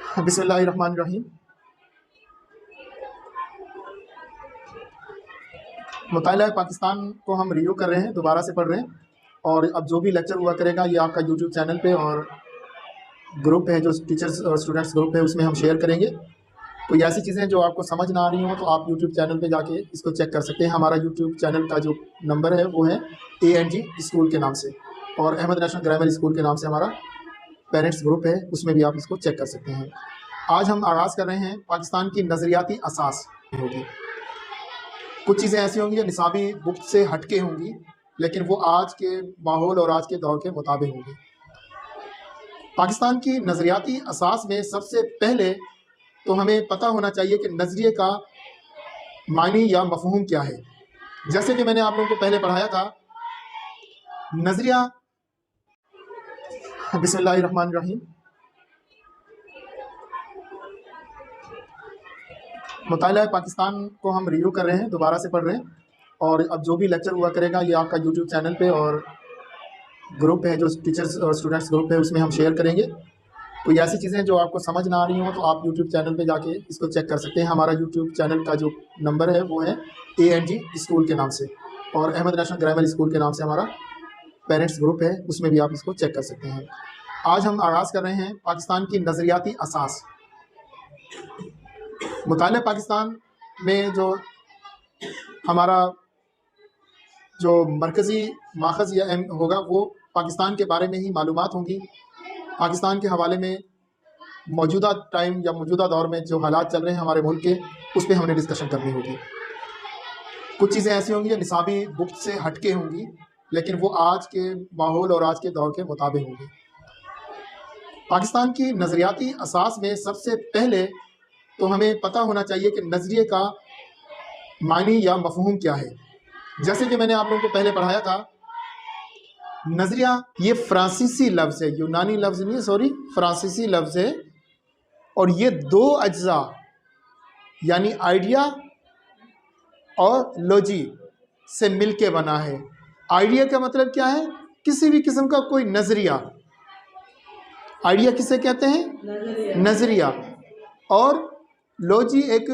بسم اللہ الرحمن الرحیم۔ مطالعہ پاکستان کو ہم ریویو کر رہے ہیں، دوبارہ سے پڑھ رہے ہیں، اور اب جو بھی لیکچر ہوا کرے گا یہ آپ کا یوٹیوب چینل پہ اور گروپ ہے جو ٹیچرز اور اسٹوڈنٹس گروپ ہے اس میں ہم شیئر کریں گے۔ کوئی ایسی چیزیں جو آپ کو سمجھ نہ آ رہی ہوں تو آپ یوٹیوب چینل پہ جا کے اس کو چیک کر سکتے ہیں۔ ہمارا یوٹیوب چینل کا جو نمبر ہے وہ ہے ANG اسکول کے نام سے، اور احمد نیشنل گرامر اسکول کے نام سے ہمارا پیرنٹس گروپ ہے، اس میں بھی آپ اس کو چیک کر سکتے ہیں۔ آج ہم آغاز کر رہے ہیں پاکستان کی نظریاتی اساس ہوگی۔ کچھ چیزیں ایسی ہوں گی جو نصابی بک سے ہٹ کے ہوں گی، لیکن وہ آج کے ماحول اور آج کے دور کے مطابق ہوں گی۔ پاکستان کی نظریاتی اساس میں سب سے پہلے تو ہمیں پتہ ہونا چاہیے کہ نظریے کا معنی یا مفہوم کیا ہے۔ جیسے کہ میں نے آپ لوگوں کو پہلے پڑھایا تھا، نظریہ بسم اللہ الرحمن الرحیم۔ مطالعہ پاکستان کو ہم ریویو کر رہے ہیں، دوبارہ سے پڑھ رہے ہیں، اور اب جو بھی لیکچر ہوا کرے گا یہ آپ کا یوٹیوب چینل پہ اور گروپ ہے جو ٹیچرز اور اسٹوڈنٹس گروپ ہے اس میں ہم شیئر کریں گے۔ کوئی ایسی چیزیں جو آپ کو سمجھ نہ آ رہی ہوں تو آپ یوٹیوب چینل پہ جا کے اس کو چیک کر سکتے ہیں۔ ہمارا یوٹیوب چینل کا جو نمبر ہے وہ ہے ANG اسکول کے نام سے، اور احمد نیشنل گرامر اسکول کے نام سے ہمارا پیرنٹس گروپ ہے، اس میں بھی آپ اس کو چیک کر سکتے ہیں۔ آج ہم آغاز کر رہے ہیں پاکستان کی نظریاتی اساس۔ مطالعہ پاکستان میں جو ہمارا جو مرکزی ماخذ یا اہم ہوگا وہ پاکستان کے بارے میں ہی معلومات ہوں گی۔ پاکستان کے حوالے میں موجودہ ٹائم یا موجودہ دور میں جو حالات چل رہے ہیں ہمارے ملک کے، اس پہ ہم نے ڈسکشن کرنی ہوگی۔ کچھ چیزیں ایسی ہوں گی جو نصابی بک سے ہٹ کے ہوں گی، لیکن وہ آج کے ماحول اور آج کے دور کے مطابق ہوں گی۔ پاکستان کی نظریاتی اساس میں سب سے پہلے تو ہمیں پتہ ہونا چاہیے کہ نظریے کا معنی یا مفہوم کیا ہے۔ جیسے کہ میں نے آپ لوگوں کو پہلے پڑھایا تھا، نظریہ یہ فرانسیسی لفظ ہے، یونانی لفظ نہیں ہے، فرانسیسی لفظ ہے، اور یہ دو اجزاء یعنی آئیڈیا اور لوجی سے مل کے بنا ہے۔ آئیڈیا کا مطلب کیا ہے؟ کسی بھی قسم کا کوئی نظریہ۔ آئیڈیا کسے کہتے ہیں؟ نظریہ۔ اور لوجی ایک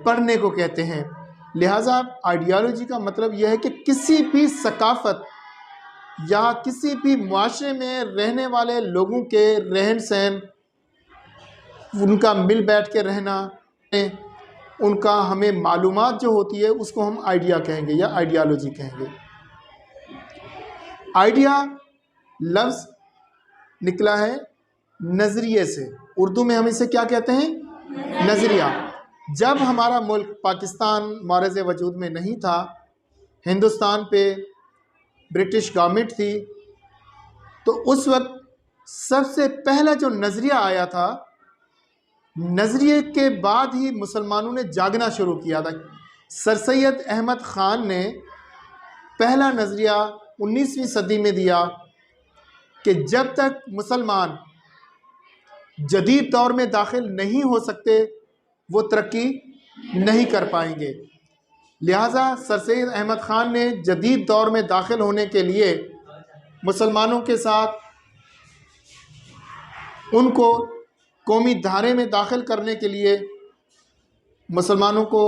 پڑھنے کو کہتے ہیں۔ لہٰذا آئیڈیالوجی کا مطلب یہ ہے کہ کسی بھی ثقافت یا کسی بھی معاشرے میں رہنے والے لوگوں کے رہن سہن، ان کا مل بیٹھ کے رہنا، ان کا ہمیں معلومات جو ہوتی ہے اس کو ہم آئیڈیا کہیں گے یا آئیڈیالوجی کہیں گے۔ آئیڈیا لفظ نکلا ہے نظریے سے، اردو میں ہم اسے کیا کہتے ہیں؟ نظریہ۔ جب ہمارا ملک پاکستان معرض وجود میں نہیں تھا، ہندوستان پہ برٹش گورنمنٹ تھی، تو اس وقت سب سے پہلا جو نظریہ آیا تھا، نظریے کے بعد ہی مسلمانوں نے جاگنا شروع کیا تھا۔ سر سید احمد خان نے پہلا نظریہ 19ویں صدی میں دیا کہ جب تک مسلمان جدید دور میں داخل نہیں ہو سکتے وہ ترقی نہیں کر پائیں گے۔ لہٰذا سر سید احمد خان نے جدید دور میں داخل ہونے کے لیے مسلمانوں کے ساتھ ان کو قومی دھارے میں داخل کرنے کے لیے مسلمانوں کو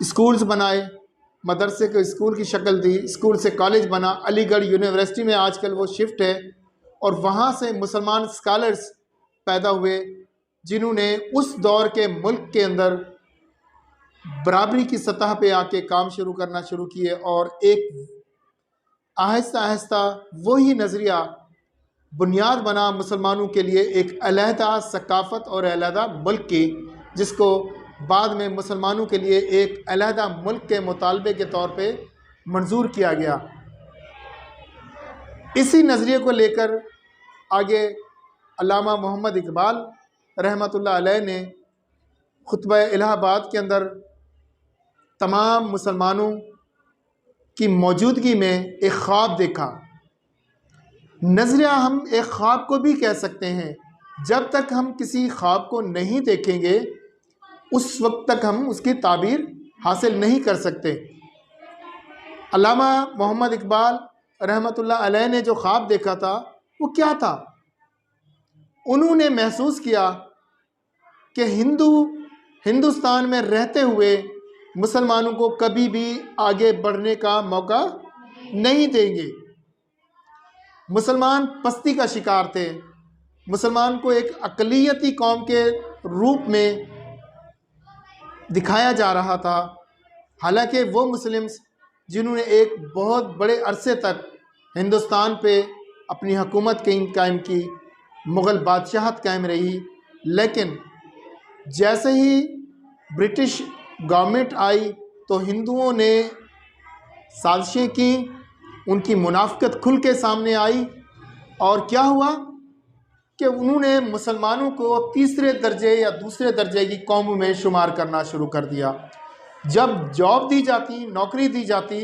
اسکولز بنائے، مدرسے کو اسکول کی شکل دی، اسکول سے کالج بنا، علی گڑھ یونیورسٹی میں آج کل وہ شفٹ ہے، اور وہاں سے مسلمان اسکالرز پیدا ہوئے جنہوں نے اس دور کے ملک کے اندر برابری کی سطح پہ آ کے کام کرنا شروع کیے، اور ایک آہستہ آہستہ وہی نظریہ بنیاد بنا مسلمانوں کے لیے ایک علیحدہ ثقافت اور علیحدہ ملک کی، جس کو بعد میں مسلمانوں کے لیے ایک علیحدہ ملک کے مطالبے کے طور پہ منظور کیا گیا۔ اسی نظریے کو لے کر آگے علامہ محمد اقبال رحمۃ اللہ علیہ نے خطبہ الہ آباد کے اندر تمام مسلمانوں کی موجودگی میں ایک خواب دیکھا۔ نظریہ ہم ایک خواب کو بھی کہہ سکتے ہیں۔ جب تک ہم کسی خواب کو نہیں دیکھیں گے اس وقت تک ہم اس کی تعبیر حاصل نہیں کر سکتے۔ علامہ محمد اقبال رحمۃ اللہ علیہ نے جو خواب دیکھا تھا وہ کیا تھا؟ انہوں نے محسوس کیا کہ ہندوستان میں رہتے ہوئے مسلمانوں کو کبھی بھی آگے بڑھنے کا موقع نہیں دیں گے۔ مسلمان پستی کا شکار تھے، مسلمان کو ایک اقلیتی قوم کے روپ میں دکھایا جا رہا تھا، حالانکہ وہ مسلمز جنہوں نے ایک بہت بڑے عرصے تک ہندوستان پہ اپنی حکومت قائم کی، مغل بادشاہت قائم رہی، لیکن جیسے ہی برٹش گورنمنٹ آئی تو ہندوؤں نے سازشیں کی، ان کی منافقت کھل کے سامنے آئی، اور کیا ہوا کہ انہوں نے مسلمانوں کو تیسرے درجے یا دوسرے درجے کی قوم میں شمار کرنا شروع کر دیا۔ جب جاب دی جاتی، نوکری دی جاتی،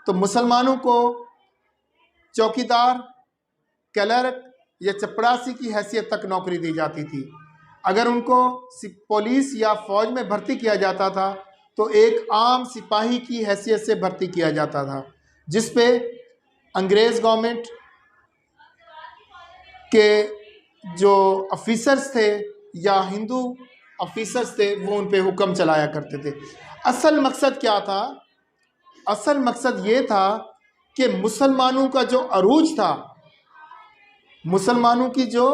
تو مسلمانوں کو چوکیدار، کلرک یا چپڑاسی کی حیثیت تک نوکری دی جاتی تھی۔ اگر ان کو پولیس یا فوج میں بھرتی کیا جاتا تھا تو ایک عام سپاہی کی حیثیت سے بھرتی کیا جاتا تھا، جس پہ انگریز گورنمنٹ کے جو آفیسرز تھے یا ہندو آفیسرز تھے وہ ان پہ حکم چلایا کرتے تھے۔ اصل مقصد کیا تھا؟ اصل مقصد یہ تھا کہ مسلمانوں کا جو عروج تھا، مسلمانوں کی جو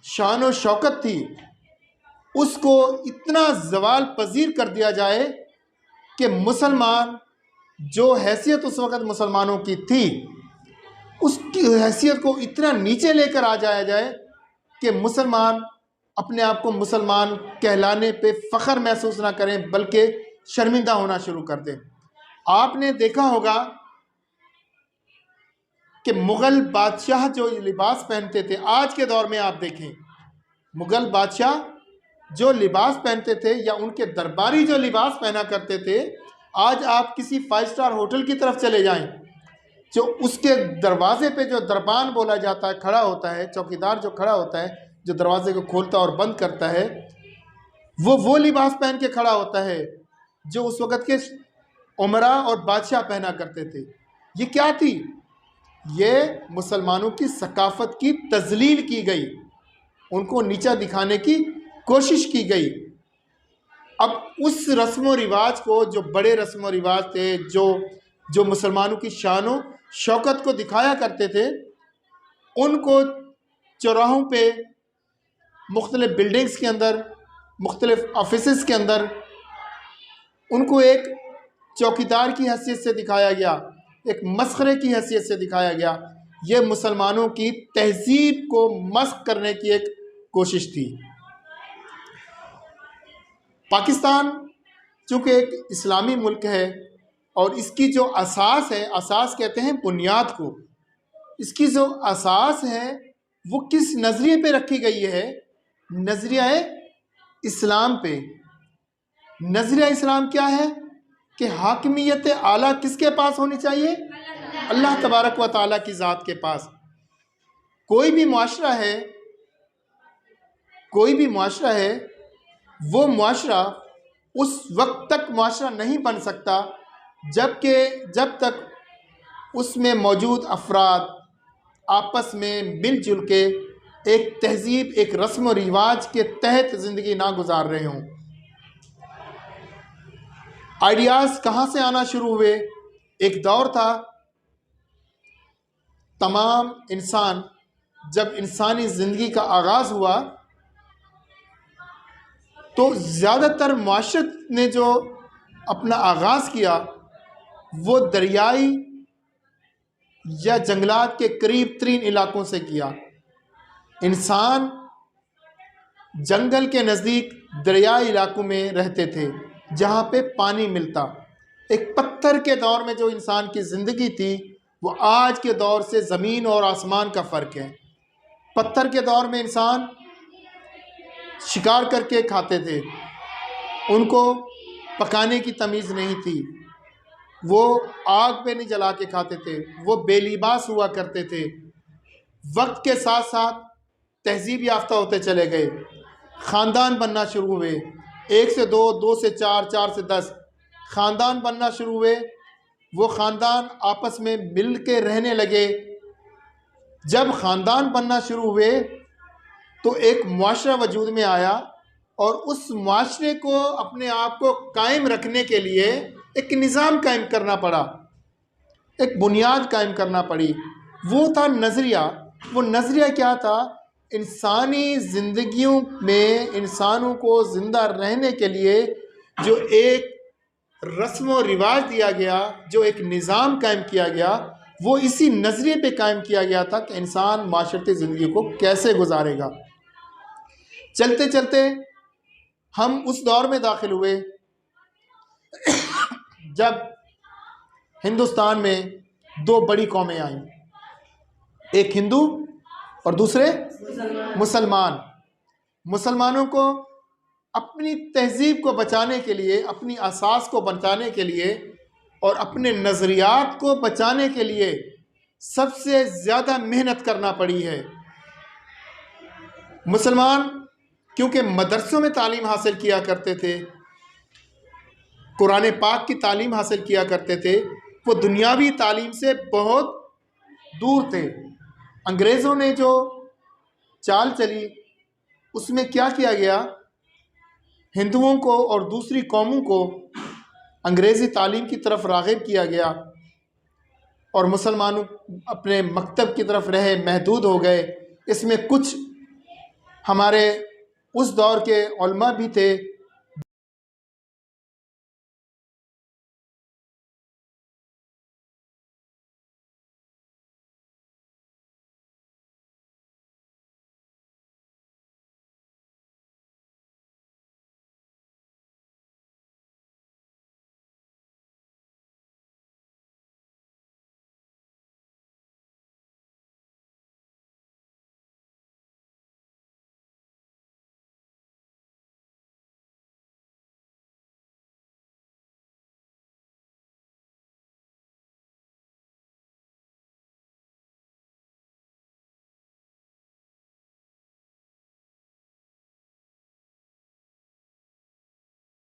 شان و شوکت تھی، اس کو اتنا زوال پذیر کر دیا جائے کہ مسلمان جو حیثیت اس وقت مسلمانوں کی تھی، اس کی حیثیت کو اتنا نیچے لے کر آ جایا جائے کہ مسلمان اپنے آپ کو مسلمان کہلانے پہ فخر محسوس نہ کریں بلکہ شرمندہ ہونا شروع کر دیں۔ آپ نے دیکھا ہوگا کہ مغل بادشاہ جو لباس پہنتے تھے، آج کے دور میں آپ دیکھیں مغل بادشاہ جو لباس پہنتے تھے یا ان کے درباری جو لباس پہنا کرتے تھے، آج آپ کسی 5 اسٹار ہوٹل کی طرف چلے جائیں، جو اس کے دروازے پہ جو دربان بولا جاتا ہے کھڑا ہوتا ہے، چوکیدار جو کھڑا ہوتا ہے، جو دروازے کو کھولتا اور بند کرتا ہے، وہ لباس پہن کے کھڑا ہوتا ہے جو اس وقت کے امراء اور بادشاہ پہنا کرتے تھے۔ یہ کیا تھی؟ یہ مسلمانوں کی ثقافت کی تذلیل کی گئی، ان کو نیچا دکھانے کی کوشش کی گئی۔ اب اس رسم و رواج کو، جو بڑے رسم و رواج تھے، جو مسلمانوں کی شان و شوکت کو دکھایا کرتے تھے، ان کو چوراہوں پہ، مختلف بلڈنگز کے اندر، مختلف آفیسز کے اندر ان کو ایک چوکیدار کی حیثیت سے دکھایا گیا، ایک مسخرے کی حیثیت سے دکھایا گیا۔ یہ مسلمانوں کی تہذیب کو مسخ کرنے کی ایک کوشش تھی۔ پاکستان چونکہ ایک اسلامی ملک ہے اور اس کی جو اساس ہے، اساس کہتے ہیں بنیاد کو، اس کی جو اساس ہے وہ کس نظریے پہ رکھی گئی ہے؟ نظریہ اسلام پہ۔ نظریہ اسلام کیا ہے؟ کہ حاکمیت اعلیٰ کس کے پاس ہونی چاہیے؟ اللہ تبارک و تعالیٰ کی ذات کے پاس۔ کوئی بھی معاشرہ ہے وہ معاشرہ اس وقت تک معاشرہ نہیں بن سکتا جب تک اس میں موجود افراد آپس میں مل جل کے ایک تہذیب، ایک رسم و رواج کے تحت زندگی نہ گزار رہے ہوں۔ آئیڈیاز کہاں سے آنا شروع ہوئے؟ ایک دور تھا تمام انسان، جب انسانی زندگی کا آغاز ہوا تو زیادہ تر معاشرت نے جو اپنا آغاز کیا وہ دریائی یا جنگلات کے قریب ترین علاقوں سے کیا۔ انسان جنگل کے نزدیک دریائی علاقوں میں رہتے تھے جہاں پہ پانی ملتا۔ ایک پتھر کے دور میں جو انسان کی زندگی تھی وہ آج کے دور سے زمین اور آسمان کا فرق ہے۔ پتھر کے دور میں انسان شکار کر کے کھاتے تھے، ان کو پکانے کی تمیز نہیں تھی، وہ آگ پہ نہیں جلا کے کھاتے تھے، وہ بے لباس ہوا کرتے تھے۔ وقت کے ساتھ ساتھ تہذیب یافتہ ہوتے چلے گئے، خاندان بننا شروع ہوئے، 1 سے 2، 2 سے 4، 4 سے 10 خاندان بننا شروع ہوئے۔ وہ خاندان آپس میں مل کے رہنے لگے۔ جب خاندان بننا شروع ہوئے تو ایک معاشرہ وجود میں آیا، اور اس معاشرے کو اپنے آپ کو قائم رکھنے کے لیے ایک نظام قائم کرنا پڑا، ایک بنیاد قائم کرنا پڑی۔ وہ تھا نظریہ۔ وہ نظریہ کیا تھا؟ انسانی زندگیوں میں انسانوں کو زندہ رہنے کے لیے جو ایک رسم و رواج دیا گیا، جو ایک نظام قائم کیا گیا، وہ اسی نظریے پہ قائم کیا گیا تھا کہ انسان معاشرتی زندگی کو کیسے گزارے گا۔ چلتے چلتے ہم اس دور میں داخل ہوئے جب ہندوستان میں دو بڑی قومیں آئیں، ایک ہندو اور دوسرے مسلمان۔ مسلمانوں کو اپنی تہذیب کو بچانے کے لیے، اپنی اساس کو بچانے کے لیے اور اپنے نظریات کو بچانے کے لیے سب سے زیادہ محنت کرنا پڑی ہے۔ مسلمان کیونکہ مدرسوں میں تعلیم حاصل کیا کرتے تھے، قرآن پاک کی تعلیم حاصل کیا کرتے تھے، وہ دنیاوی تعلیم سے بہت دور تھے۔ انگریزوں نے جو چال چلی اس میں کیا کیا گیا؟ ہندوؤں کو اور دوسری قوموں کو انگریزی تعلیم کی طرف راغب کیا گیا، اور مسلمانوں اپنے مکتب کی طرف رہے، محدود ہو گئے۔ اس میں کچھ ہمارے اس دور کے علماء بھی تھے